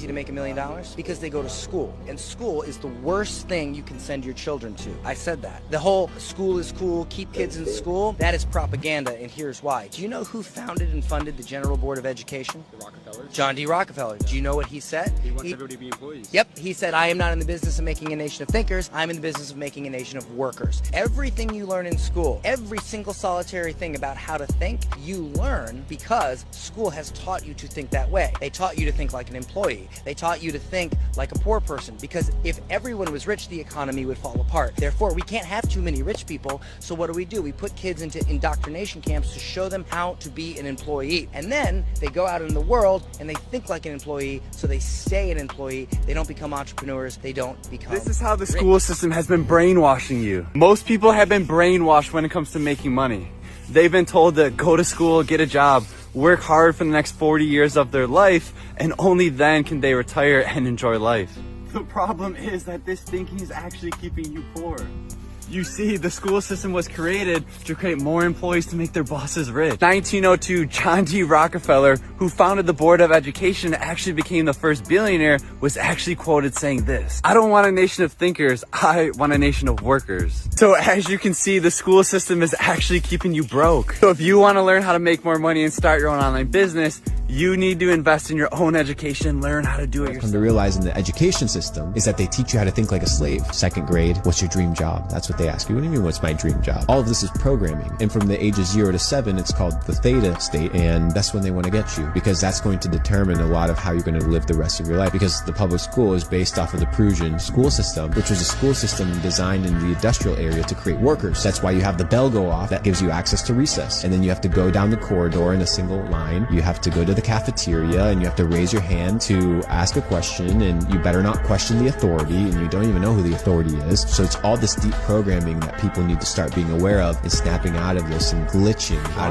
to make $1 million? Because they go to school. And school is the worst thing you can send your children to. I said that. The whole school is cool, keep kids in school, that is propaganda, and here's why. Do you know who founded and funded the General Board of Education? The Rockefellers. John D. Rockefeller. Do you know what he said? He wants everybody to be employees. Yep, he said, I am not in the business of making a nation of thinkers, I'm in the business of making a nation of workers. Everything you learn in school, every single solitary thing about how to think, you learn because school has taught you to think that way. They taught you to think like an employee. They taught you to think like a poor person, because if everyone was rich, the economy would fall apart. Therefore, we can't have too many rich people, so what do? We put kids into indoctrination camps to show them how to be an employee. And then they go out in the world and they think like an employee, so they stay an employee. They don't become entrepreneurs. They don't become This is how the school system has been brainwashing you. Most people have been brainwashed when it comes to making money. They've been told to go to school, get a job, work hard for the next 40 years of their life, and only then can they retire and enjoy life. The problem is that this thinking is actually keeping you poor. You see, the school system was created to create more employees to make their bosses rich. 1902, John D. Rockefeller, who founded the Board of Education and actually became the first billionaire, was actually quoted saying this: "I don't want a nation of thinkers, I want a nation of workers." So as you can see, the school system is actually keeping you broke. So if you want to learn how to make more money and start your own online business, you need to invest in your own education, learn how to do it yourself. Come to realize in the education system is that they teach you how to think like a slave. Second grade, what's your dream job? That's what they ask you. What do you mean, what's my dream job? All of this is programming. And from the ages 0 to 7, it's called the theta state. And that's when they want to get you, because that's going to determine a lot of how you're going to live the rest of your life. Because the public school is based off of the Prussian school system, which was a school system designed in the industrial area to create workers. That's why you have the bell go off that gives you access to recess. And then you have to go down the corridor in a single line. You have to go to the cafeteria and you have to raise your hand to ask a question, and you better not question the authority, and you don't even know who the authority is. So it's all this deep programming that people need to start being aware of and snapping out of this and glitching out